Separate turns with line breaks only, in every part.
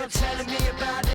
stop telling me about it.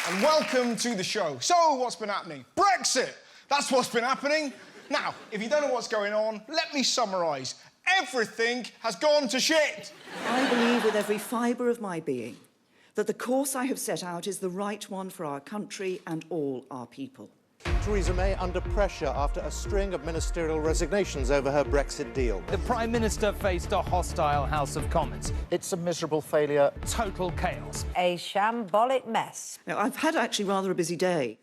And welcome to the show. So, what's been happening? Brexit! That's what's been happening. Now, if you don't know what's going on, let me summarise. Everything has gone to shit.
I believe with every fibre of my being that the course I have set out is the right one for our country and all our people.
Theresa May under pressure after a string of ministerial resignations over her Brexit deal.
The Prime Minister faced a hostile House of Commons.
It's a miserable failure.
Total chaos.
A shambolic mess.
Now, I've had actually rather a busy day.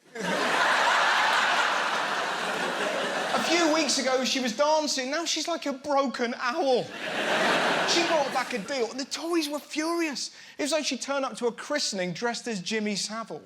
A few weeks ago, she was dancing. Now she's like a broken owl. She brought back a deal, and the Tories were furious. It was like she turned up to a christening dressed as Jimmy Savile.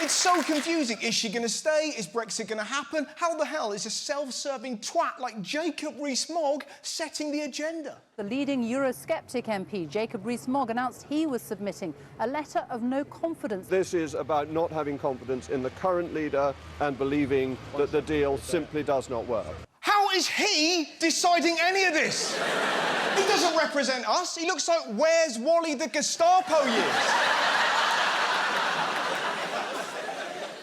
It's so confusing. Is she going to stay? Is Brexit going to happen? How the hell is a self-serving twat like Jacob Rees-Mogg setting the agenda?
The leading Eurosceptic MP, Jacob Rees-Mogg, announced he was submitting a letter of no confidence.
This is about not having confidence in the current leader and believing that the deal simply does not work.
How is he deciding any of this? He doesn't represent us. He looks like Where's Wally the Gestapo years.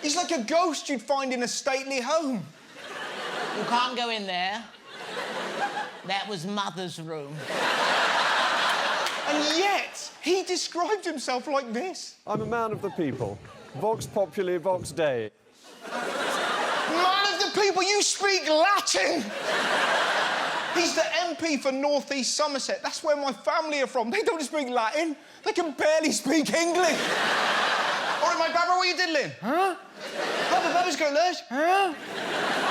He's like a ghost you'd find in a stately home.
You can't go in there. That was Mother's room.
And yet, he described himself like this.
I'm a man of the people. Vox populi, vox Dei.
Man of the people, you speak Latin! He's the MP for North East Somerset. That's where my family are from. They don't speak Latin. They can barely speak English. All right, my Barbara, what are you diddling? Huh? Papa, Papa's got less. Huh?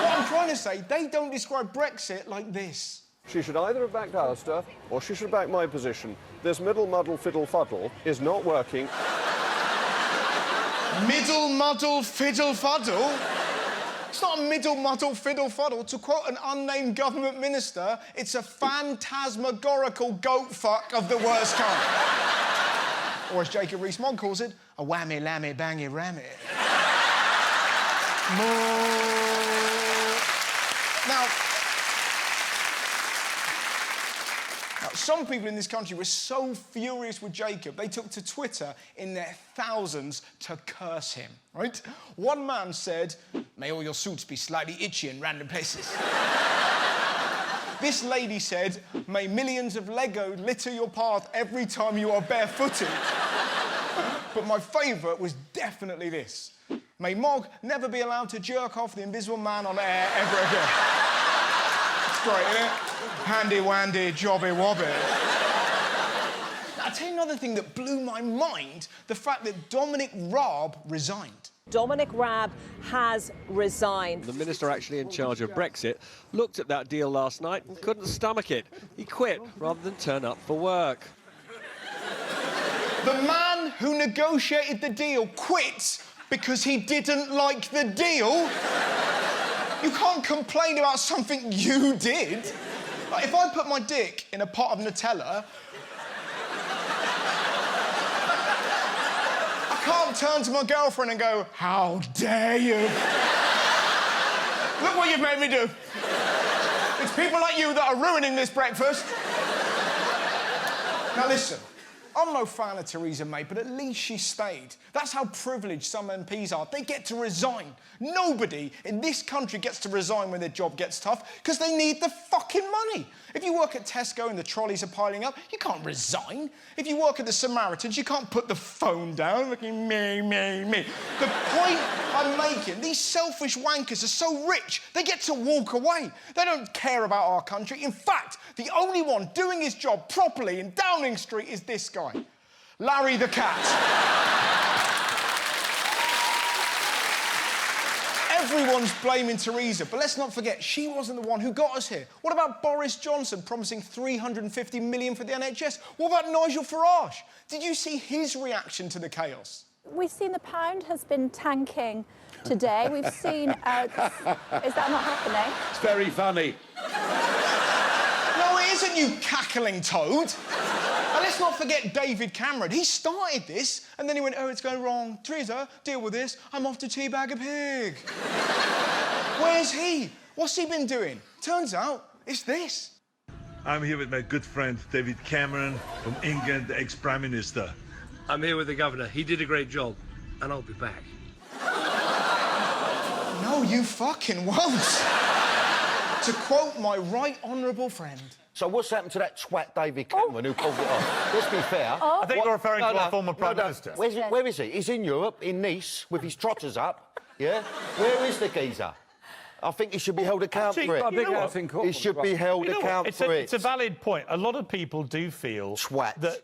What I'm trying to say, they don't describe Brexit like this.
She should either have backed Alistair or she should back my position. This middle muddle fiddle fuddle is not working.
Middle muddle fiddle fuddle? It's not a middle muddle fiddle fuddle. To quote an unnamed government minister, it's a phantasmagorical goat fuck of the worst kind. Or as Jacob Rees-Mogg calls it, a whammy lammy bangy rammy. Now, some people in this country were so furious with Jacob, they took to Twitter in their thousands to curse him, right? One man said, "May all your suits be slightly itchy in random places." This lady said, "May millions of Lego litter your path every time you are barefooted." But my favourite was definitely this. "May Mogg never be allowed to jerk off the Invisible Man on air ever again." It's great, isn't it? Handy-wandy, jobby-wobby. Now, I'll tell you another thing that blew my mind, the fact that Dominic Raab resigned.
Dominic Raab has resigned.
The minister actually in charge of Brexit looked at that deal last night and couldn't stomach it. He quit rather than turn up for work.
The man who negotiated the deal quit because he didn't like the deal? You can't complain about something you did. Like, if I put my dick in a pot of Nutella, I can't turn to my girlfriend and go, "How dare you? Look what you've made me do. It's people like you that are ruining this breakfast." Now listen, I'm no fan of Theresa May, but at least she stayed. That's how privileged some MPs are. They get to resign. Nobody in this country gets to resign when their job gets tough because they need the fucking money. If you work at Tesco and the trolleys are piling up, you can't resign. If you work at the Samaritans, you can't put the phone down looking me. The point I'm making, these selfish wankers are so rich, they get to walk away. They don't care about our country. In fact, the only one doing his job properly in Downing Street is this guy, Larry the Cat. Everyone's blaming Theresa, but let's not forget, she wasn't the one who got us here. What about Boris Johnson promising $350 million for the NHS? What about Nigel Farage? Did you see his reaction to the chaos?
We've seen the pound has been tanking today. We've seen... is that not happening?
It's very funny.
No, it isn't, you cackling toad. And let's not forget David Cameron. He started this, and then he went, oh, it's going wrong. Theresa, deal with this. I'm off to teabag a pig. Where's he? What's he been doing? Turns out, it's this.
I'm here with my good friend David Cameron from England, the ex-Prime Minister.
I'm here with the Governor. He did a great job, and I'll be back.
No, you fucking won't. To quote my right honourable friend.
So what's happened to that twat David Cameron who pulled it off? Let's be fair.
I think you're referring to our former Prime Minister.
Where is he? He's in Europe, in Nice, with his trotters up, yeah? Where is the geezer? I think he should be held accountable for it. He should be held accountable for it.
It's a valid point. A lot of people do feel...
Twat.
That...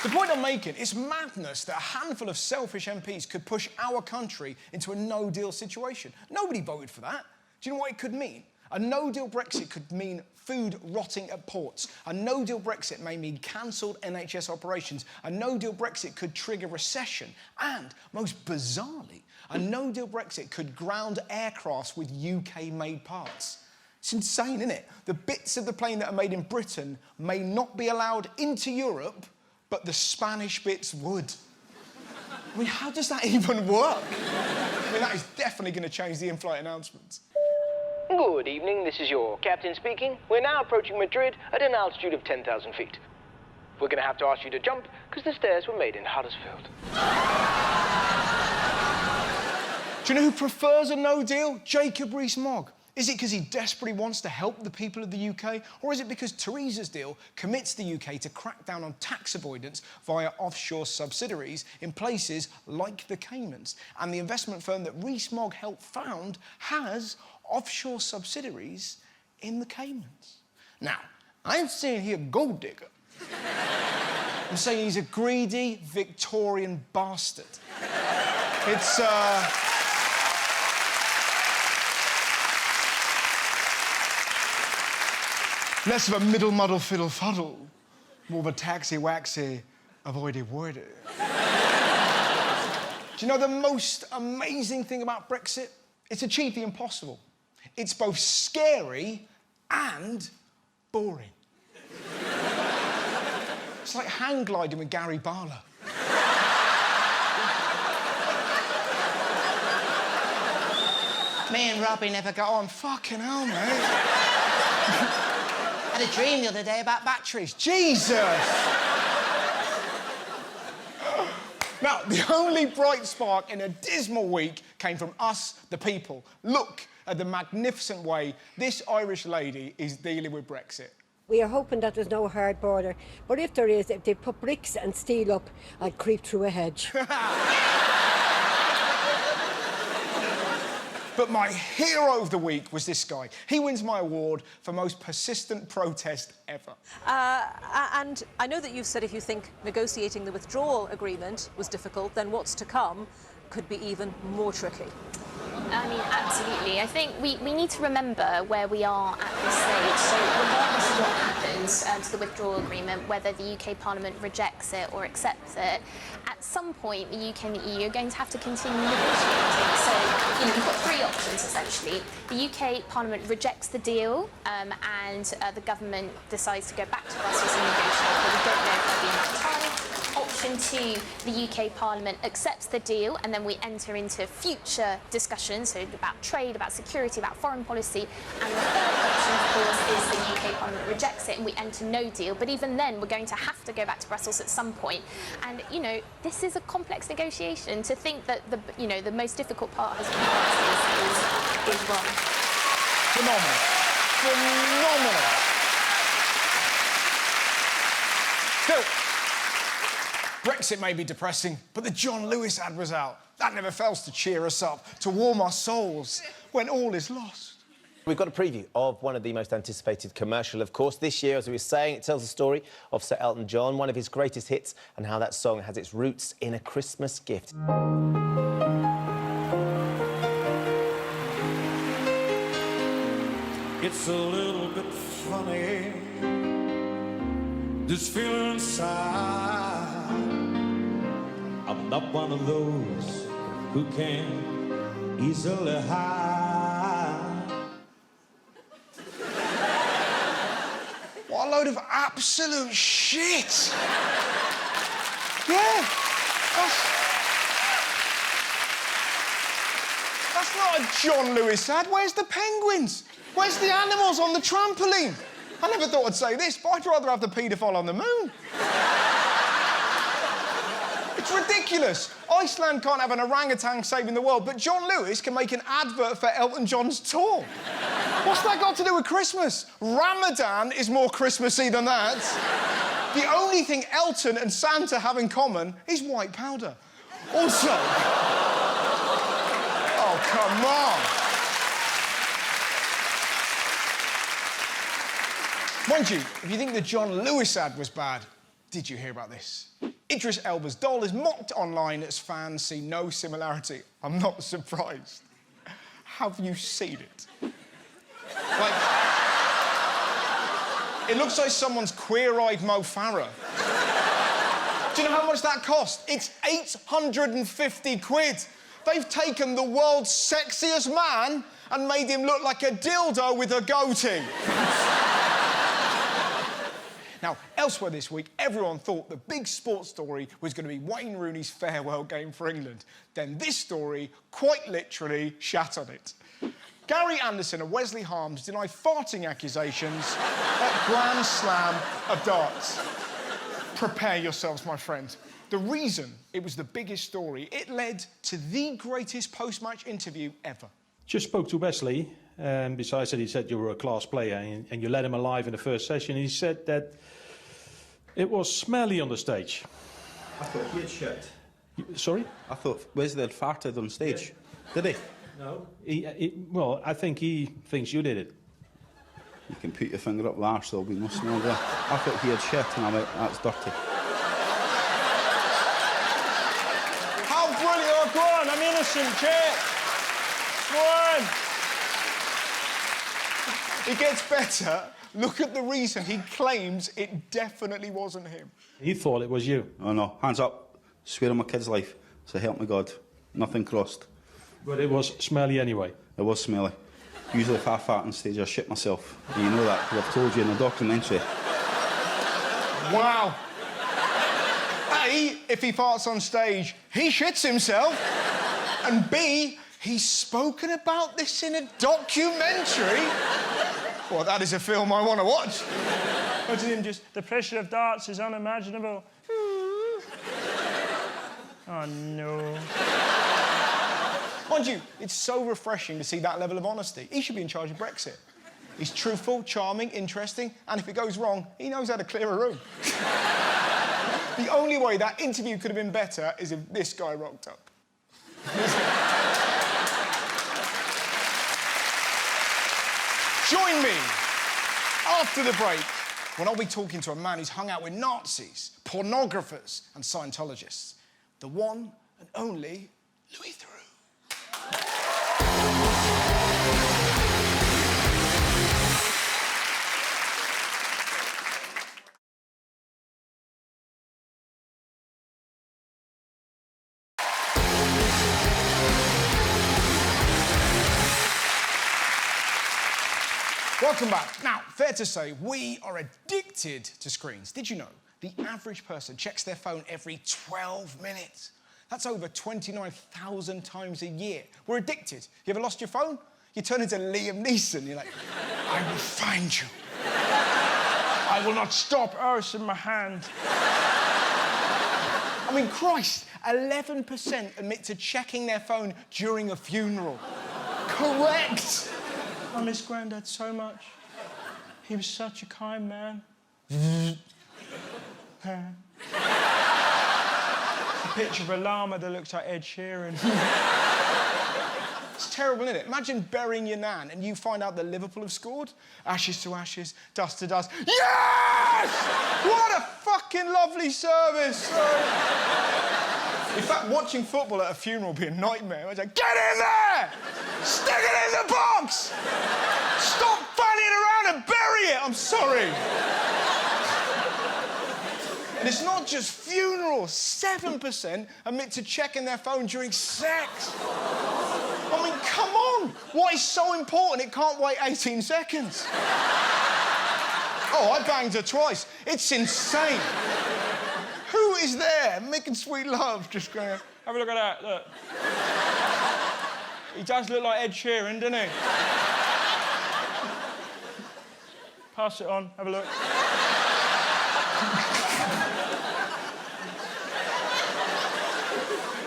The point I'm making, it's madness that a handful of selfish MPs could push our country into a no-deal situation. Nobody voted for that. Do you know what it could mean? A no-deal Brexit could mean food rotting at ports. A no-deal Brexit may mean cancelled NHS operations. A no-deal Brexit could trigger recession. And, most bizarrely, a no-deal Brexit could ground aircrafts with UK-made parts. It's insane, isn't it? The bits of the plane that are made in Britain may not be allowed into Europe, but the Spanish bits would. I mean, how does that even work? I mean, that is definitely going to change the in-flight announcements.
Good evening, this is your captain speaking. We're now approaching Madrid at an altitude of 10,000 feet. We're going to have to ask you to jump, because the stairs were made in Huddersfield.
Do you know who prefers a no deal? Jacob Rees-Mogg. Is it because he desperately wants to help the people of the UK? Or is it because Theresa's deal commits the UK to crack down on tax avoidance via offshore subsidiaries in places like the Caymans? And the investment firm that Rees-Mogg helped found has offshore subsidiaries in the Caymans. Now, I ain't saying he's a gold digger. I'm saying he's a greedy Victorian bastard. It's, less of a middle muddle fiddle fuddle, more of a taxi waxy avoidy wordy. Do you know the most amazing thing about Brexit? It's achieved the impossible. It's both scary and boring. It's like hang gliding with Gary Barlow. Me and Robbie never got on. Fucking hell, mate. I had a dream the other day about batteries. Jesus! Now, the only bright spark in a dismal week came from us, the people. Look at the magnificent way this Irish lady is dealing with Brexit.
We are hoping that there's no hard border, but if there is, if they put bricks and steel up, I'd creep through a hedge.
But my hero of the week was this guy. He wins my award for most persistent protest ever.
And I know that you've said if you think negotiating the withdrawal agreement was difficult, then what's to come could be even more tricky.
I mean, absolutely. I think we need to remember where we are at this stage. So regardless of what happens to the withdrawal agreement, whether the UK Parliament rejects it or accepts it, at some point the UK and the EU are going to have to continue negotiating. So, you know, we've got three options, essentially. The UK Parliament rejects the deal and the government decides to go back to Brussels and negotiate, but we don't know if there'll be enough time. Option two, the UK Parliament accepts the deal and then we enter into future discussions, so about trade, about security, about foreign policy. And the third option, of course, is the UK Parliament rejects it and we enter no deal. But even then, we're going to have to go back to Brussels at some point. And, you know, this is a complex negotiation. To think that, the most difficult part has been passed is wrong.
Phenomenal. Phenomenal. Still, Brexit may be depressing, but the John Lewis ad was out. That never fails to cheer us up, to warm our souls when all is lost.
We've got a preview of one of the most anticipated commercial, of course. This year, as we were saying, it tells the story of Sir Elton John, one of his greatest hits, and how that song has its roots in a Christmas gift.
It's a little bit funny, this feeling inside. I'm not one of those who can easily hide.
What a load of absolute shit! Yeah, that's not a John Lewis ad. Where's the penguins? Where's the animals on the trampoline? I never thought I'd say this, but I'd rather have the paedophile on the moon. It's ridiculous. Iceland can't have an orangutan saving the world, but John Lewis can make an advert for Elton John's tour. What's that got to do with Christmas? Ramadan is more Christmassy than that. The only thing Elton and Santa have in common is white powder. Also... Oh, come on. Mind you, if you think the John Lewis ad was bad, did you hear about this? Idris Elba's doll is mocked online as fans see no similarity. I'm not surprised. Have you seen it? Like, it looks like someone's queer-eyed Mo Farah. Do you know how much that cost? It's 850 quid. They've taken the world's sexiest man and made him look like a dildo with a goatee. Now, elsewhere this week, everyone thought the big sports story was going to be Wayne Rooney's farewell game for England. Then this story, quite literally, shat on it. Gary Anderson and Wesley Harms deny farting accusations at Grand Slam of darts. Prepare yourselves, my friend. The reason it was the biggest story, it led to the greatest post-match interview ever.
Just spoke to Wesley, and besides that, he said you were a class player and you let him alive in the first session. He said that it was smelly on the stage.
I thought he had shit.
Sorry?
I thought Wesley had farted on stage. Yeah. Did he?
No. Well, I think he thinks you did it.
You can put your finger up the arse, there'll be no smell there. I thought he had shit, and I went, that's dirty.
How brilliant! Oh, go on, I'm innocent, Chet. Go on. It gets better. Look at the reason he claims it definitely wasn't him.
He thought it was you.
Oh, no. Hands up. Swear on my kid's life. So help me God. Nothing crossed.
But it was smelly anyway.
It was smelly. Usually if I fart on stage, I shit myself. And you know that, because I've told you in a documentary.
Wow. A, if he farts on stage, he shits himself. And B, he's spoken about this in a documentary. Well, that is a film I want to watch. Imagine him just...
The pressure of darts is unimaginable. Oh, no.
Mind you, it's so refreshing to see that level of honesty. He should be in charge of Brexit. He's truthful, charming, interesting, and if it goes wrong, he knows how to clear a room. The only way that interview could have been better is if this guy rocked up. Join me after the break when I'll be talking to a man who's hung out with Nazis, pornographers, and Scientologists. The one and only Louis Theroux. Welcome back. Now, fair to say, we are addicted to screens. Did you know the average person checks their phone every 12 minutes? That's over 29,000 times a year. We're addicted. You ever lost your phone? You turn into Liam Neeson. You're like, I will find you.
I will not stop Earth in my hand.
I mean, Christ, 11% admit to checking their phone during a funeral. Correct.
I miss Grandad so much. He was such a kind man. picture of a llama that looks like Ed Sheeran.
It's terrible, isn't it? Imagine burying your nan and you find out that Liverpool have scored. Ashes to ashes, dust to dust. Yes! What a fucking lovely service! In fact, watching football at a funeral would be a nightmare. I'd say, get in there! Stick it in the box! Stop fanning around and bury it! I'm sorry. And it's not just funerals. 7% admit to checking their phone during sex. I mean, come on! What is so important it can't wait 18 seconds? Oh, I banged her twice. It's insane. Who is there making sweet love? Just going,
have a look at that, look. He does look like Ed Sheeran, doesn't he? Pass it on, have a look.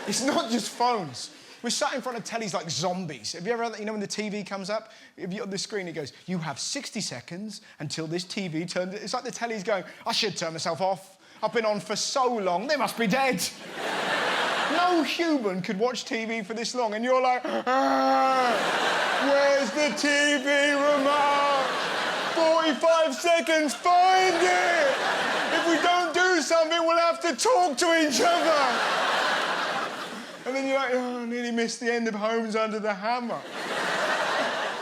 It's not just phones. We're sat in front of tellies like zombies. Have you ever had that? You know when the TV comes up? If you're on the screen, it goes, you have 60 seconds until this TV turns... It's like the telly's going, I should turn myself off. I've been on for so long, they must be dead. No human could watch TV for this long, and you're like, where's the TV remote? 45 seconds, find it! If we don't do something, we'll have to talk to each other. And then you're like, oh, I nearly missed the end of Homes Under the Hammer.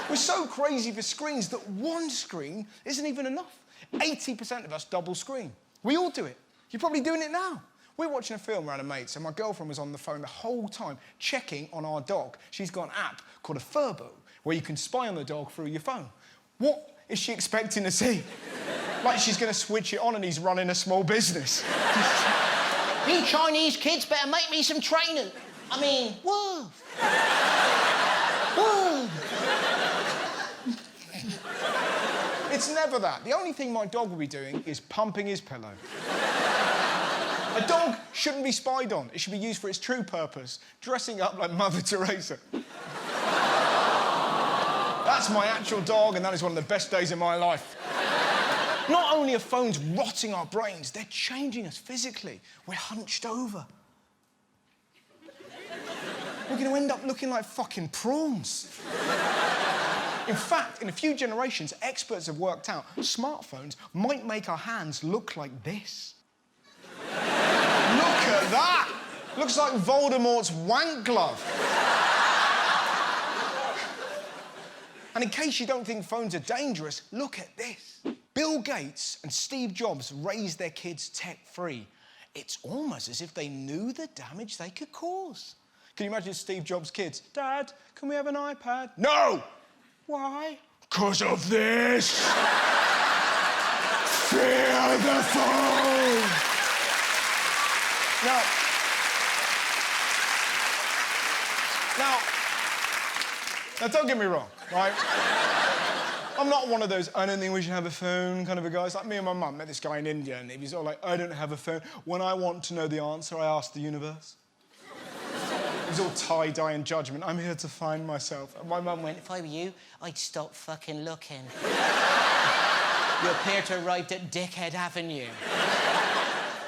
We're so crazy for screens that one screen isn't even enough. 80% of us double screen. We all do it. You're probably doing it now. We're watching a film around a mate's, and my girlfriend was on the phone the whole time checking on our dog. She's got an app called a Furbo, where you can spy on the dog through your phone. What is she expecting to see? Like she's going to switch it on and he's running a small business.
You Chinese kids better make me some trainers. I mean, whoa. Whoa.
It's never that. The only thing my dog will be doing is pumping his pillow. A dog shouldn't be spied on. It should be used for its true purpose, dressing up like Mother Teresa. That's my actual dog, and that is one of the best days of my life. Not only are phones rotting our brains, they're changing us physically. We're hunched over. We're going to end up looking like fucking prawns. In fact, in a few generations, experts have worked out smartphones might make our hands look like this. Look at that! Looks like Voldemort's wank glove. And in case you don't think phones are dangerous, look at this. Bill Gates and Steve Jobs raised their kids tech-free. It's almost as if they knew the damage they could cause. Can you imagine Steve Jobs' kids? Dad, can we have an iPad? No! Why? 'Cause of this! Fear the phone! Now, don't get me wrong, right? I'm not one of those, I don't think we should have a phone kind of a guy. It's like me and my mum met this guy in India, and he was all like, I don't have a phone. When I want to know the answer, I ask the universe. It was all tie-dye and judgment. I'm here to find myself. And my mum went,
If I were you, I'd stop fucking looking. You appear to have arrived at Dickhead Avenue.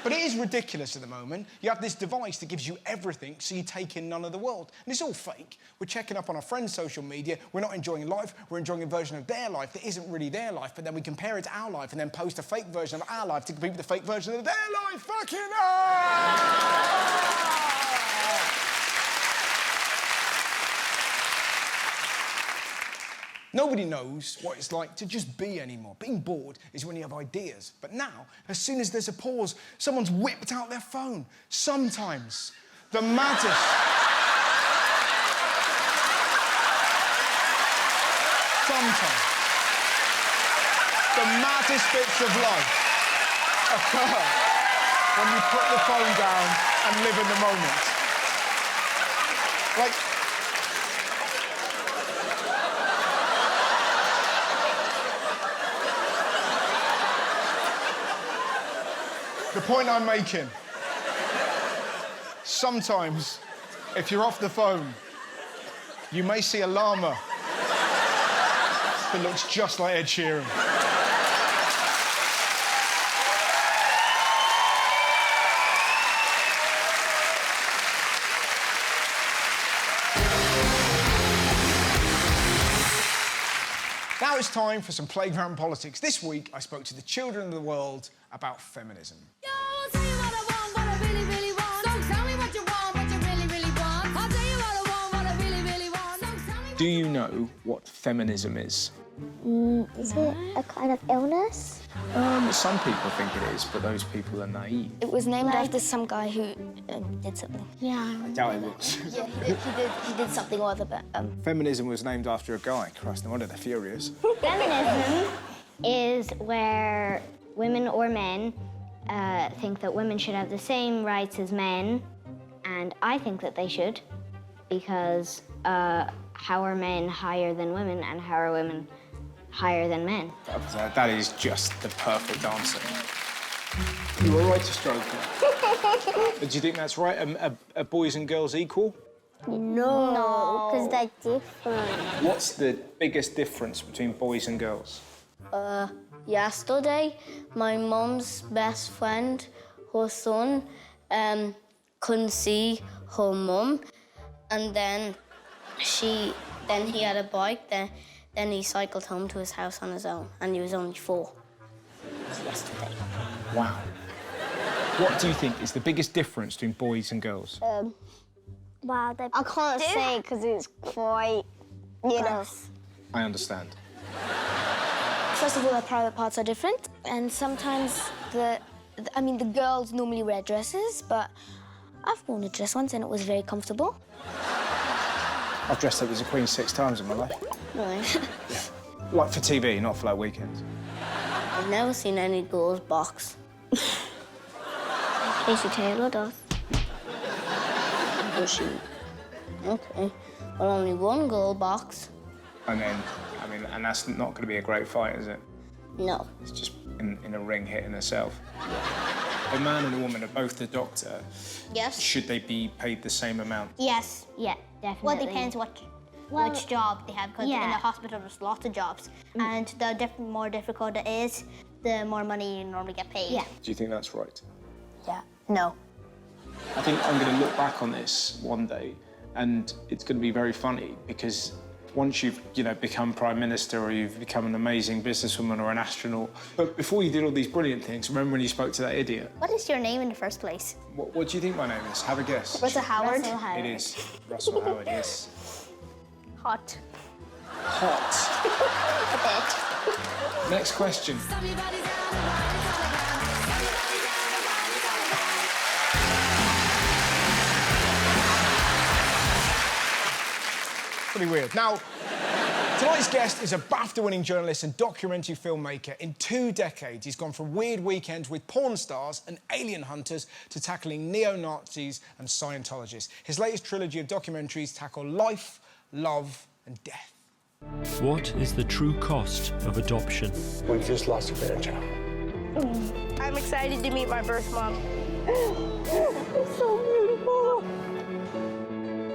But it is ridiculous at the moment. You have this device that gives you everything, so you take in none of the world. And it's all fake. We're checking up on our friends' social media. We're not enjoying life. We're enjoying a version of their life that isn't really their life, but then we compare it to our life and then post a fake version of our life to compete with the fake version of their life. Fucking hell! Nobody knows what it's like to just be anymore. Being bored is when you have ideas. But now, as soon as there's a pause, someone's whipped out their phone. Sometimes the maddest... Sometimes the maddest bits of life occur when you put the phone down and live in the moment. Like... The point I'm making, sometimes, if you're off the phone, you may see a llama that looks just like Ed Sheeran. Now it's time for some playground politics. This week, I spoke to the children of the world about feminism. Do you know what feminism is?
Is it a kind of illness?
Some people think it is, but those people are naive.
It was named after some guy who did something. Yeah.
I doubt it was.
Yeah, he did something or other, but...
Feminism was named after a guy. Christ, no wonder they're furious.
Feminism is where women or men think that women should have the same rights as men, and I think that they should, because how are men higher than women, and how are women higher than men?
That is just the perfect answer. You were right to stroke her. Do you think that's right? Are boys and girls equal?
No, because they're different.
What's the biggest difference between boys and girls?
Yesterday, my mom's best friend, her son, couldn't see her mum, and then he had a bike, then he cycled home to his house on his own, and he was only 4. Yesterday.
Wow. What do you think is the biggest difference between boys and girls?
Wow, I can't say because it's quite, you know.
I understand.
First of all, the private parts are different, and sometimes the girls normally wear dresses, but I've worn a dress once and it was very comfortable.
I've dressed up as a queen 6 times in my life.
Really?
Yeah. Like for TV, not for like weekends.
I've never seen any girls box. Casey Taylor does. Does she? Okay. Well, only one girl box.
And then, and that's not going to be a great fight, is it?
No.
It's just in a ring hitting herself. A man and a woman are both the doctor.
Yes.
Should they be paid the same amount?
Yes, yeah, definitely.
Well, it depends which job they have, because in the hospital there's lots of jobs, and the more difficult it is, the more money you normally get paid.
Yeah.
Do you think that's right?
Yeah. No.
I think I'm going to look back on this one day, and it's going to be very funny, because once you've, become Prime Minister, or you've become an amazing businesswoman or an astronaut, but before you did all these brilliant things, remember when you spoke to that idiot?
What is your name in the first place?
What do you think my name is? Have a guess.
Russell Howard.
It is. Russell Howard, yes.
Hot.
Hot.
A bit.
Next question. Pretty weird. Now, tonight's guest is a BAFTA-winning journalist and documentary filmmaker. In 2 decades, he's gone from weird weekends with porn stars and alien hunters to tackling neo-Nazis and Scientologists. His latest trilogy of documentaries tackle life, love and death.
What is the true cost of adoption?
We've just lost a grandchild.
I'm excited to meet my birth mom.
It's so beautiful.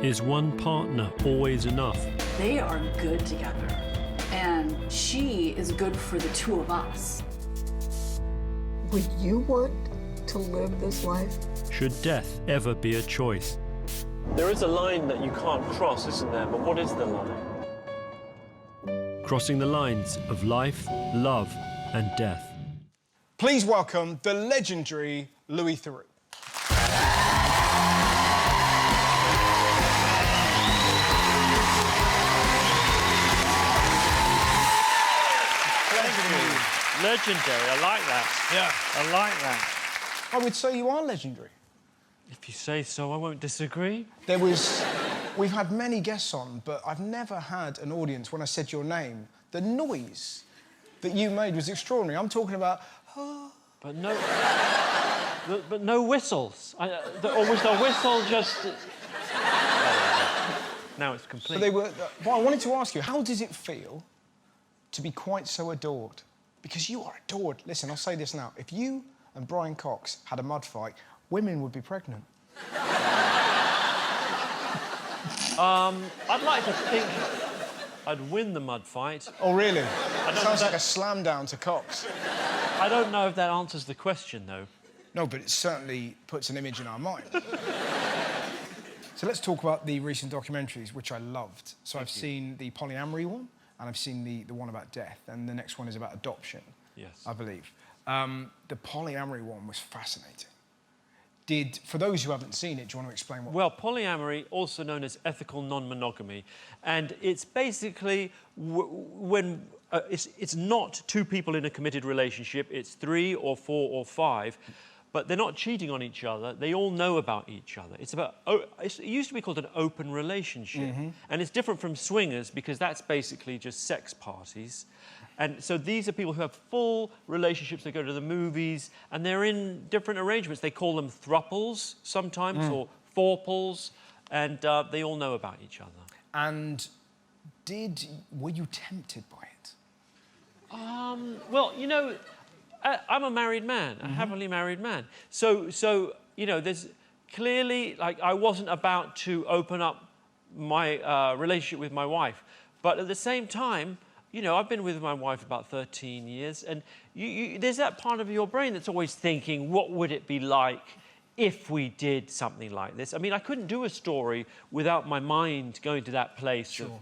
Is one partner always enough?
They are good together, and she is good for the 2 of us.
Would you want to live this life?
Should death ever be a choice?
There is a line that you can't cross, isn't there? But what is the line?
Crossing the lines of life, love, and death.
Please welcome the legendary Louis Theroux.
Legendary, I like that.
Yeah.
I like that.
I would say you are legendary.
If you say so, I won't disagree.
We've had many guests on, but I've never had an audience when I said your name. The noise that you made was extraordinary. I'm talking about...
But no... but no whistles. Or was the whistle just... Now it's complete.
But I wanted to ask you, how does it feel to be quite so adored? Because you are adored. Listen, I'll say this now. If you and Brian Cox had a mud fight, women would be pregnant.
I'd like to think I'd win the mud fight.
Oh, really? Sounds like a slam down to Cox.
I don't know if that answers the question, though.
No, but it certainly puts an image in our mind. So let's talk about the recent documentaries, which I loved. So I've seen the polyamory one, and I've seen the one about death, and the next one is about adoption.
Yes.
I believe. The polyamory one was fascinating. For those who haven't seen it, do you want to explain what?
Well, polyamory, also known as ethical non-monogamy, and it's basically when it's not two people in a committed relationship, it's 3 or 4 or 5, but they're not cheating on each other. They all know about each other. It's about it used to be called an open relationship, and it's different from swingers because that's basically just sex parties. And so these are people who have full relationships. They go to the movies, and they're in different arrangements. They call them thruples sometimes, or fourples, and they all know about each other.
And were you tempted by it?
Well, you know, I'm a married man, a happily married man. So you know, there's clearly, like, I wasn't about to open up my relationship with my wife, but at the same time, you know, I've been with my wife about 13 years, and there's that part of your brain that's always thinking, what would it be like if we did something like this? I mean, I couldn't do a story without my mind going to that place of,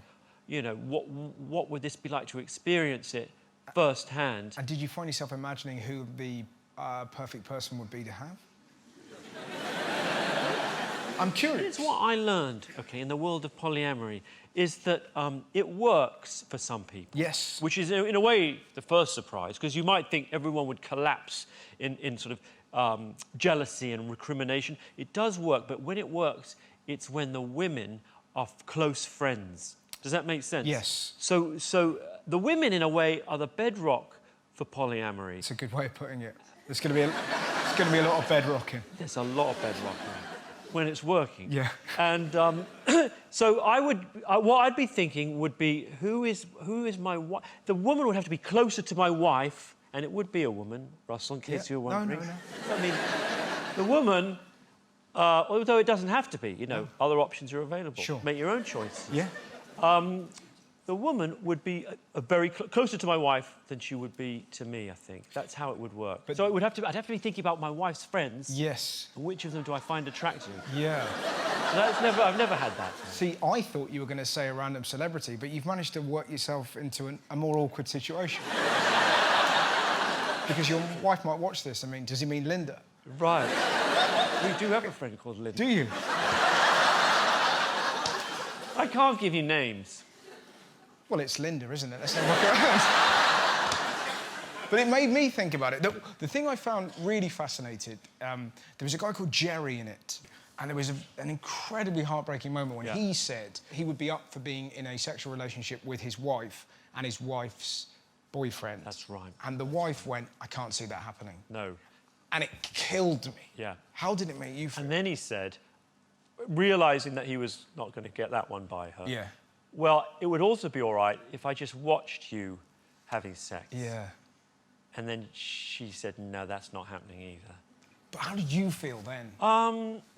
you know, what would this be like to experience it firsthand?
And did you find yourself imagining who the perfect person would be to have? I'm curious.
It's what I learned, OK, in the world of polyamory, is that it works for some people.
Yes.
Which is, in a way, the first surprise, because you might think everyone would collapse in sort of jealousy and recrimination. It does work, but when it works, it's when the women are close friends. Does that make sense?
Yes.
So the women, in a way, are the bedrock for polyamory.
It's a good way of putting it. There's going to be a lot of bedrocking.
There's a lot of bedrocking when it's working.
Yeah.
And so what I'd be thinking would be, who is my wife? The woman would have to be closer to my wife, and it would be a woman, Russell, in case you're wondering.
No.
I mean, the woman, although it doesn't have to be, you know, other options are available.
Sure.
Make your own choice.
Yeah.
The woman would be very closer to my wife than she would be to me, I think. That's how it would work. So I'd have to be thinking about my wife's friends.
Yes.
And which of them do I find attractive?
Yeah.
So I've never had that.
See, I thought you were going to say a random celebrity, but you've managed to work yourself into a more awkward situation. Because your wife might watch this. I mean, does he mean Linda?
Right. We do have a friend called Linda.
Do you?
I can't give you names.
Well, it's Linda, isn't it? Let's not walk around. But it made me think about it. The thing I found really fascinating, there was a guy called Jerry in it, and there was an incredibly heartbreaking moment when he said he would be up for being in a sexual relationship with his wife and his wife's boyfriend.
That's right.
And the wife went, I can't see that happening.
No.
And it killed me.
Yeah.
How did it make you feel?
And then he said, realising that he was not going to get that one by her,
yeah.
Well, it would also be all right if I just watched you having sex.
Yeah.
And then she said, no, that's not happening either.
But how did you feel then?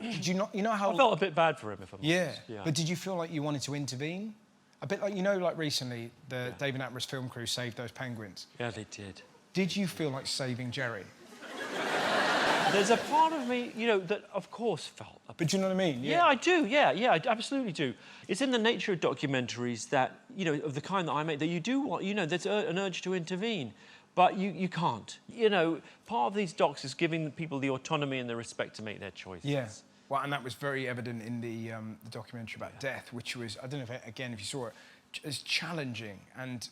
Did you not... You know how...
I felt a bit bad for him, if I'm honest.
Yeah. But did you feel like you wanted to intervene? A bit like, you know, like recently, the David Attenborough's film crew saved those penguins.
Yeah, they did.
Did you feel like saving Jerry?
There's a part of me, you know, that of course felt...
But do you know what I mean?
Yeah, I do, yeah, I absolutely do. It's in the nature of documentaries that, you know, of the kind that I make, that you do want, you know, there's an urge to intervene, but you can't. You know, part of these docs is giving people the autonomy and the respect to make their choices.
Yeah. Well, and that was very evident in the documentary about death, which was, I don't know, if you saw it, as challenging. And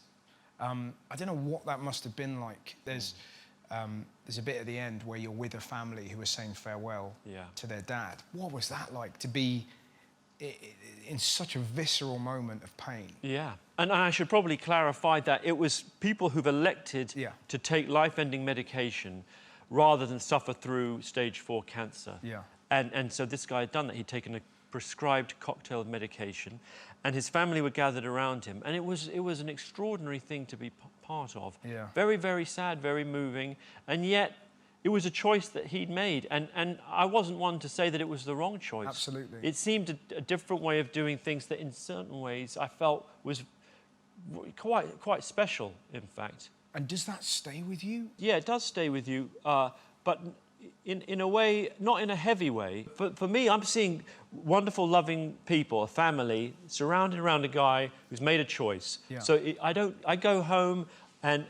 I don't know what that must have been like. There's a bit at the end where you're with a family who are saying farewell to their dad. What was that like, to be in such a visceral moment of pain?
Yeah. And I should probably clarify that it was people who've elected to take life-ending medication rather than suffer through stage 4 cancer.
Yeah.
And so this guy had done that. He'd taken a prescribed cocktail of medication, and his family were gathered around him. And it was an extraordinary thing to be part of.
Yeah.
Very, very sad, very moving, and yet it was a choice that he'd made. And I wasn't one to say that it was the wrong choice.
Absolutely.
It seemed a different way of doing things that in certain ways I felt was quite special, in fact.
And does that stay with you?
Yeah, it does stay with you, but in a way, not in a heavy way. For me, I'm seeing wonderful, loving people, a family, surrounded around a guy who's made a choice.
Yeah.
So I go home and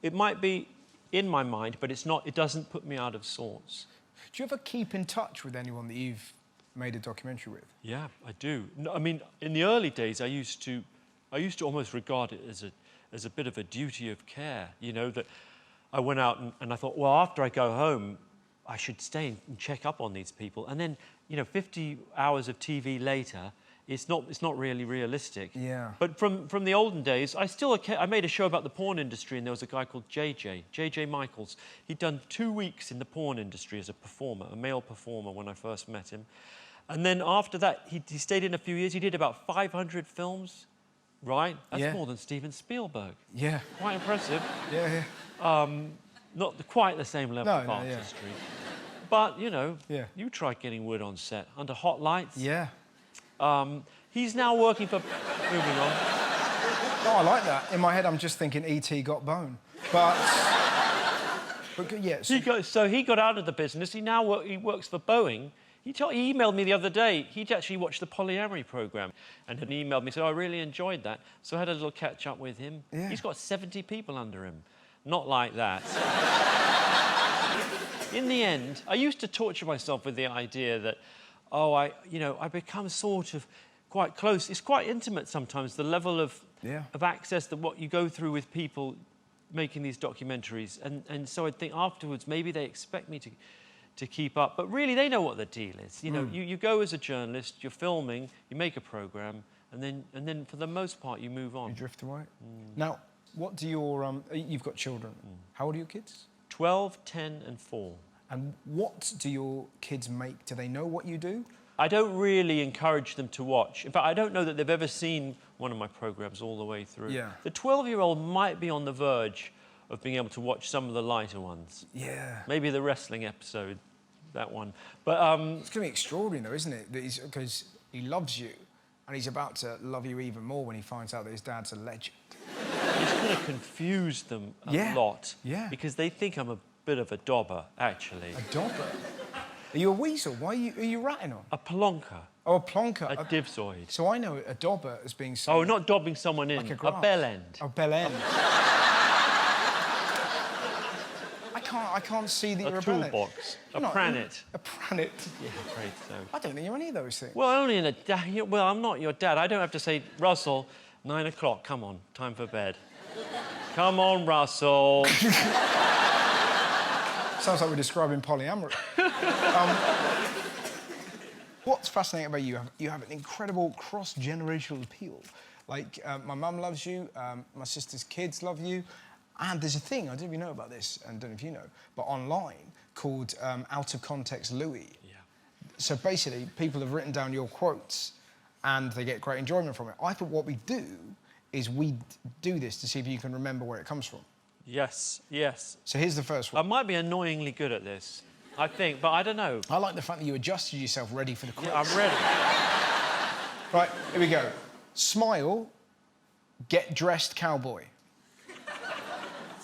it might be in my mind, but it's not, it doesn't put me out of sorts.
Do you ever keep in touch with anyone that you've made a documentary with?
Yeah, I do. No, I mean, in the early days, I used to almost regard it as a bit of a duty of care, you know, that I went out and I thought, well, after I go home, I should stay and check up on these people. And then, you know, 50 hours of TV later, it's not really realistic.
Yeah.
But from the olden days, I made a show about the porn industry, and there was a guy called JJ Michaels. He'd done 2 weeks in the porn industry as a performer, a male performer, when I first met him. And then after that, he stayed in a few years. He did about 500 films, right? That's more than Steven Spielberg.
Yeah.
Quite impressive.
Yeah, yeah.
Not quite the same level of
yeah.
artistry. But, you know, you tried getting wood on set under hot lights.
Yeah.
He's now working for... Moving on.
Oh, I like that. In my head, I'm just thinking E.T. got bone. But yeah.
So he got out of the business. He works for Boeing. He emailed me the other day. He'd actually watched the polyamory program and had emailed me, so I really enjoyed that. So I had a little catch-up with him.
Yeah.
He's got 70 people under him. Not like that. In the end, I used to torture myself with the idea that, I become sort of quite close. It's quite intimate sometimes, the level of access that what you go through with people making these documentaries. And so I think afterwards, maybe they expect me to keep up. But really, they know what the deal is. You know, you go as a journalist, you're filming, you make a programme, and then for the most part, you move on.
You drift away. Now, what do your... you've got children. How old are your kids?
12, 10 and 4.
And what do your kids make? Do they know what you do?
I don't really encourage them to watch. In fact, I don't know that they've ever seen one of my programmes all the way through.
Yeah.
The 12-year-old might be on the verge of being able to watch some of the lighter ones.
Yeah.
Maybe the wrestling episode, that one. But
it's going to be extraordinary, though, isn't it? Because he loves you, and he's about to love you even more when he finds out that his dad's a legend.
It's going to confuse them a lot.
Yeah.
Because they think I'm a bit of a dobber, actually.
A dobber? Are you a weasel? Why are you ratting on?
A plonker.
Oh, a plonker.
A divzoid.
So I know a dobber as being...
Oh, not dobbing someone in.
Like a
bell end.
A bell end. I can't see that you're a bell end.
A toolbox. A pranet.
A pranet.
Yeah, I'm afraid so.
I don't think you're any of those things.
Well, only in a... Well, I'm not your dad. I don't have to say, Russell, 9 o'clock, come on, time for bed. Come on, Russell.
Sounds like we're describing polyamory. What's fascinating about you have an incredible cross-generational appeal. Like, my mum loves you, my sister's kids love you, and there's a thing, I don't know if you know about this, and don't know if you know, but online, called Out of Context Louis. Yeah. So basically, people have written down your quotes, and they get great enjoyment from it. I thought what we do is we do this to see if you can remember where it comes from.
Yes, yes.
So here's the first one.
I might be annoyingly good at this, I think, but I don't know.
I like the fact that you adjusted yourself ready for the quiz.
Yeah, I'm ready.
Right, here we go. Smile, get dressed cowboy.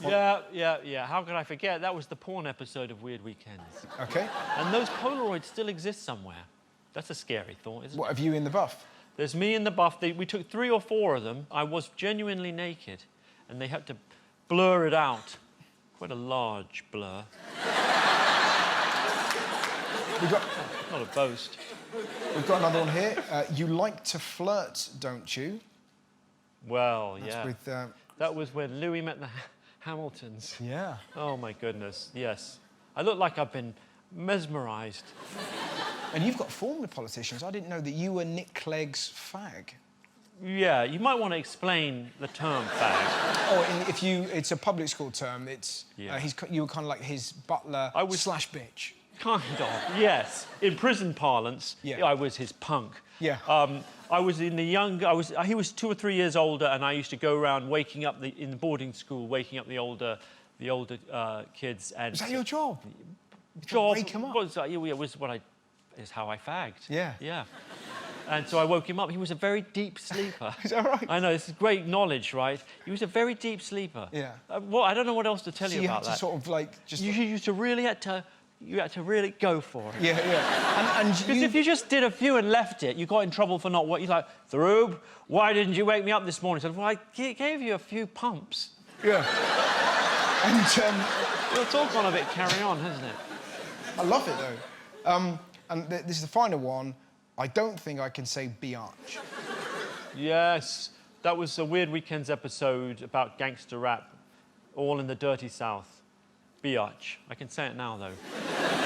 Yeah. How could I forget? That was the porn episode of Weird Weekends.
OK.
And those Polaroids still exist somewhere. That's a scary thought, isn't it?
What, have you in the buff?
There's me in the buff. We took 3 or 4 of them. I was genuinely naked, and they had to blur it out. Quite a large blur. Not a boast.
We've got another one here. You like to flirt, don't you?
Well,
That's
yeah.
with,
that was when Louis met the Hamiltons.
Yeah.
Oh, my goodness, yes. I look like I've been mesmerised.
And you've got form with politicians. I didn't know that you were Nick Clegg's fag.
Yeah, you might want to explain the term fag.
Oh, it's a public school term. It's you were kind of like his butler slash bitch.
Kind of, yes. In prison parlance, I was his punk.
Yeah.
I was in the young... he was 2 or 3 years older, and I used to go around waking up in the boarding school, waking up the older kids. And
was that your job?
Job
wake him up?
Is how I fagged.
Yeah.
Yeah. And so I woke him up. He was a very deep sleeper.
Is that right?
I know, this is great knowledge, right? He was a very deep sleeper.
Yeah.
Well, I don't know what else to tell you about that.
So you had to sort of, like, just...
You used to really had to you had to really go for it.
Yeah, yeah. And
Because if you just did a few and left it, you got in trouble for not what... You're like, Theroux, why didn't you wake me up this morning? I said, well, I gave you a few pumps.
Yeah. And,
Well, it's all gone a bit carry on, hasn't it?
I love it, though. And this is the final one. I don't think I can say biatch.
Yes. That was a Weird Weekends episode about gangster rap, all in the dirty South. Biatch. I can say it now, though.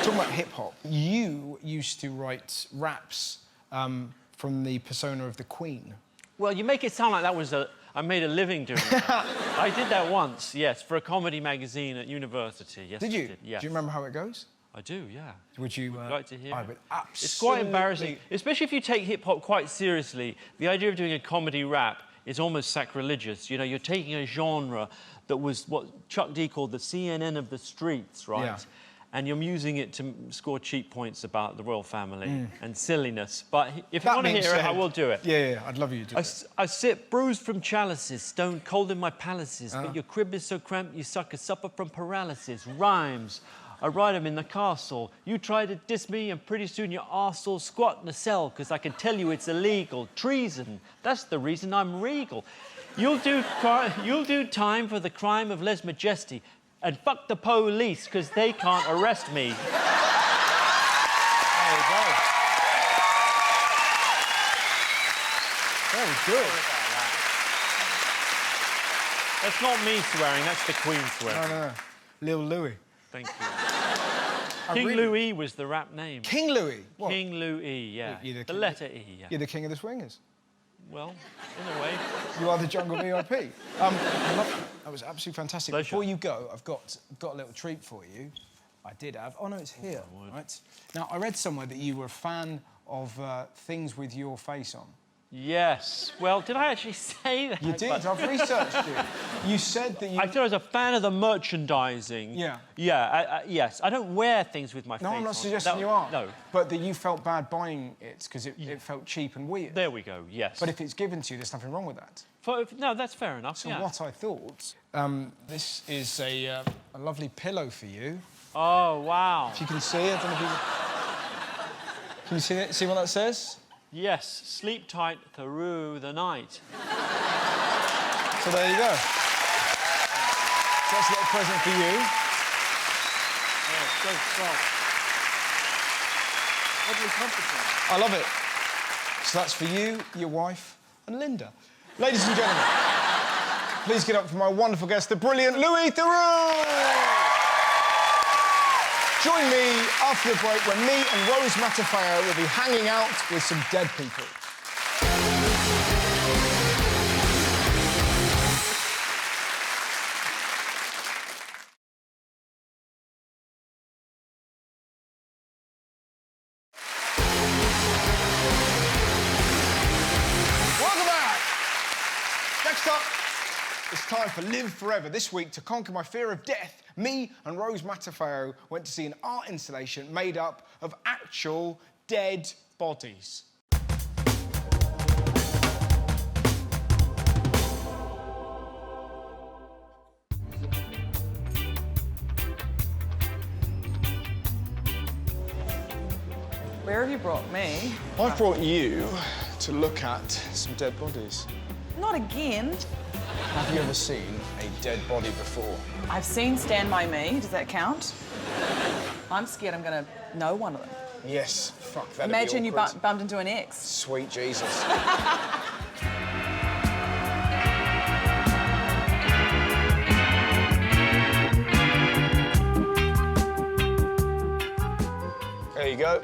Talking about hip-hop, you used to write raps from the persona of the Queen.
Well, you make it sound like that was I made a living doing that. I did that once, yes, for a comedy magazine at university. Yes,
Did you?
I did, yes.
Do you remember how it goes?
I do, yeah.
Would you
like to hear?
I would absolutely...
It's quite embarrassing, especially if you take hip-hop quite seriously. The idea of doing a comedy rap is almost sacrilegious. You know, you're taking a genre that was what Chuck D called the CNN of the streets, right?
Yeah.
And you're using it to score cheap points about the royal family and silliness. But if you
That
want to
being
hear it,
said-
I will do it.
Yeah, I'd love you to do it.
I sit bruised from chalices, stone cold in my palaces, but your crib is so cramped you suck a supper from paralysis. Rhymes, I write 'em in the castle. You try to diss me and pretty soon your arse'll squat in a cell, 'cause I can tell you it's illegal. Treason, that's the reason I'm regal. You'll do time for the crime of lèse majesty, and fuck the police, 'cause they can't arrest me.
There you go. Very good.
That's not me swearing, that's the Queen swearing.
No. Lil Louis.
Thank you. King Louis was the rap name.
King Louis? What?
King Louis, yeah.
You're
The letter E, yeah.
You're the king of the swingers.
Well, in a way.
You are the jungle VIP. That was absolutely fantastic.
Pleasure.
Before you go, I've got a little treat for you. I did have. Oh no, it's here. Right. Now I read somewhere that you were a fan of things with your face on.
Yes. Well, did I actually say that?
You did. I've researched you. You said that you...
I said I was a fan of the merchandising.
Yeah.
Yeah, yes. I don't wear things with my face
No, I'm not
on.
suggesting you are.
No.
But that you felt bad buying it because it felt cheap and weird.
There we go, yes.
But if it's given to you, there's nothing wrong with that.
No, that's fair enough,
So
yeah.
what I thought, this is a lovely pillow for you.
Oh, wow.
If you can see it, I don't know if you... Can you see it? See what that says?
Yes, sleep tight through the night.
So there you go. So that's a little present for you.
Oh, it's so soft. Lovely comforting.
I love it. So that's for you, your wife, and Linda. Ladies and gentlemen, please get up for my wonderful guest, the brilliant Louis Theroux! Join me after the break when me and Rose Matafeo will be hanging out with some dead people. Welcome back! Next up, it's time for Live Forever. This week, to conquer my fear of death, me and Rose Matafeo went to see an art installation made up of actual dead bodies.
Where have you brought me?
I've brought you to look at some dead bodies.
Not again.
Have you ever seen a dead body before?
I've seen Stand By Me. Does that count? I'm scared I'm going to know one of them.
Yes, fuck, that'd
Imagine
be
you
awkward.
bumped into an ex.
Sweet Jesus. There you go.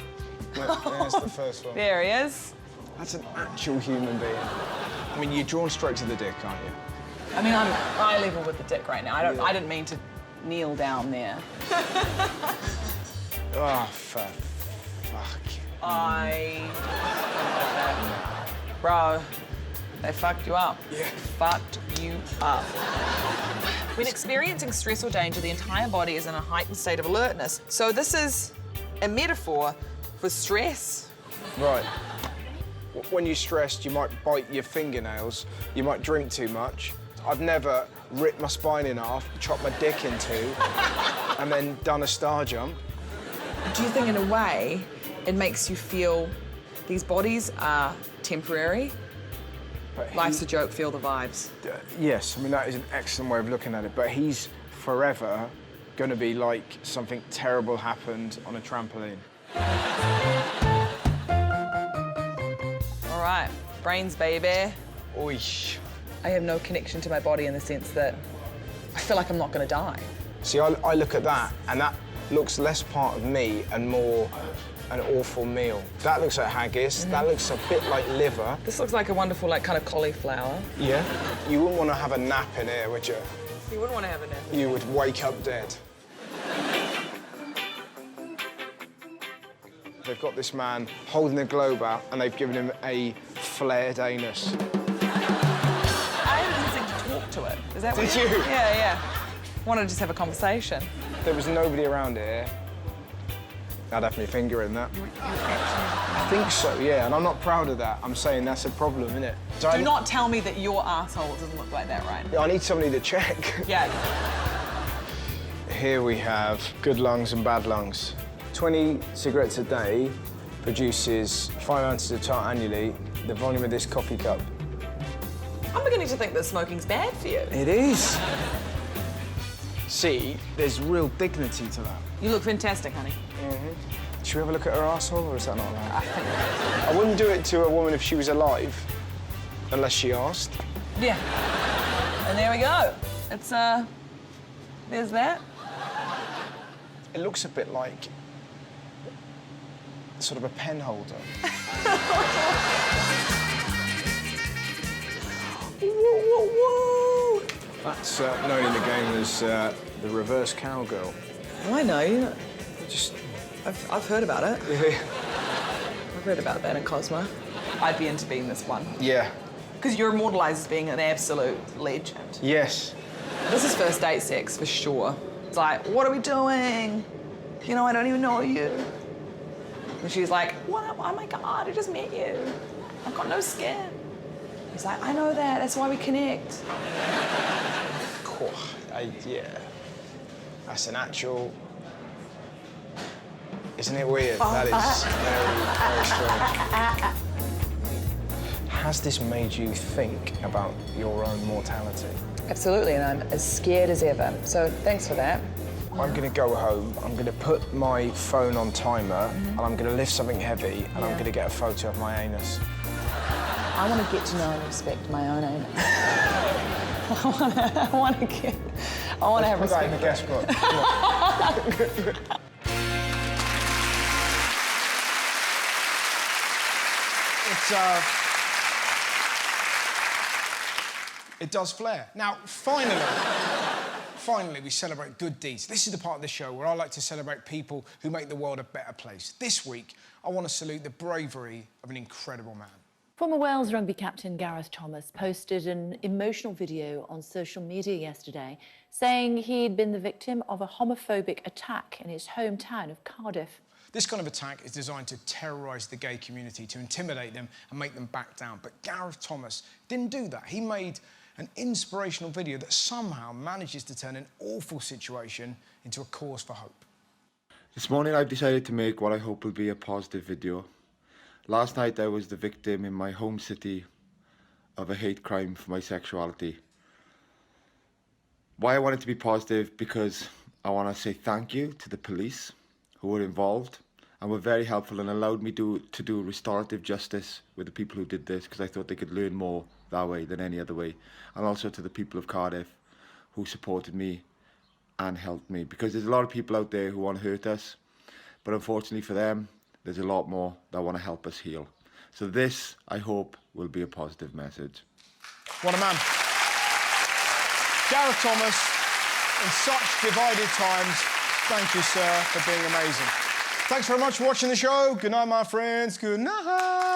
There's the first one.
There he is.
That's an actual human being. I mean, you're drawn straight to the dick, aren't you?
I mean, I'm eye level with the dick right now. I didn't mean to kneel down there.
Oh, fuck.
Bro, they fucked you up.
Yeah.
Fucked you up. When experiencing stress or danger, the entire body is in a heightened state of alertness. So this is a metaphor for stress.
Right. When you're stressed, you might bite your fingernails, you might drink too much. I've never ripped my spine in half, chopped my dick in two, and then done a star jump.
Do you think, in a way, it makes you feel these bodies are temporary? Life's a joke, feel the vibes.
Yes, I mean, that is an excellent way of looking at it, but he's forever going to be like something terrible happened on a trampoline.
All right, brains, baby.
Oish.
I have no connection to my body in the sense that I feel like I'm not going to die.
See, I look at that, and that looks less part of me and more an awful meal. That looks like haggis. That looks a bit like liver.
This looks like a wonderful, like, kind of cauliflower.
Yeah. You wouldn't want to have a nap in here, would you?
You wouldn't want to have a nap.
You would wake up dead. They've got this man holding the globe out, and they've given him a flared anus.
I had instinct to talk to it. Is that what
Did you?
Yeah, yeah. Wanted to just have a conversation.
There was nobody around here. I'd have my finger in that. I think so, yeah, and I'm not proud of that. I'm saying that's a problem, isn't it? So
Do not tell me that your asshole doesn't look like that, right?
I need somebody to check.
Yeah.
Here we have good lungs and bad lungs. 20 cigarettes a day produces 5 ounces of tar annually, the volume of this coffee cup.
I'm beginning to think that smoking's bad for you.
It is. See, there's real dignity to that.
You look fantastic, honey.
Should we have a look at her arsehole, or is that not allowed? I wouldn't do it to a woman if she was alive, unless she asked.
Yeah. And there we go. It's, there's that.
It looks a bit like sort of a pen holder.
Whoa, whoa, whoa.
That's known in the game as the reverse cowgirl.
Oh, I know. You know, I've heard about it.
Yeah.
I've read about that in Cosmo. I'd be into being this one.
Yeah.
Because you're immortalised as being an absolute legend.
Yes.
This is first date sex, for sure. It's like, what are we doing? You know, I don't even know you. And she's like, what? Oh my God, I just met you. I've got no skin. He's like, I know that, that's why we connect.
Yeah. That's an actual... Isn't it weird? That is very, very strange. Has this made you think about your own mortality?
Absolutely, and I'm as scared as ever. So thanks for that.
I'm going to go home, I'm going to put my phone on timer, and I'm going to lift something heavy, and I'm going to get a photo of my anus.
I want to get to know and respect my own anus. I want to have respect.
Put that in the guest book. It does flare. Now, finally, we celebrate good deeds. This is the part of the show where I like to celebrate people who make the world a better place. This week, I want to salute the bravery of an incredible man.
Former Wales rugby captain Gareth Thomas posted an emotional video on social media yesterday saying he'd been the victim of a homophobic attack in his hometown of Cardiff.
This kind of attack is designed to terrorise the gay community, to intimidate them and make them back down. But Gareth Thomas didn't do that. He made an inspirational video that somehow manages to turn an awful situation into a cause for hope.
This morning I've decided to make what I hope will be a positive video. Last night I was the victim in my home city of a hate crime for my sexuality. Why I want it to be positive? Because I want to say thank you to the police who were involved and were very helpful and allowed me to do restorative justice with the people who did this, because I thought they could learn more that way than any other way. And also to the people of Cardiff who supported me and helped me, because there's a lot of people out there who want to hurt us, but unfortunately for them, there's a lot more that want to help us heal. So this, I hope, will be a positive message.
What a man. Gareth Thomas, in such divided times, thank you, sir, for being amazing. Thanks very much for watching the show. Good night, my friends. Good night.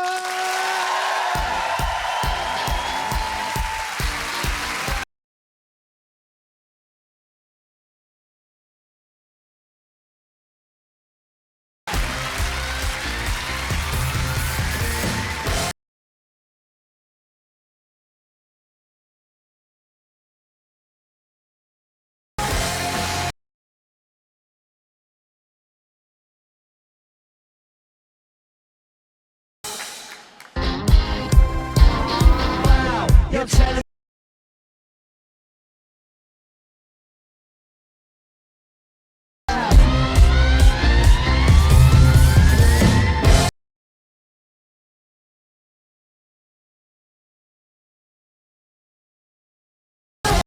Your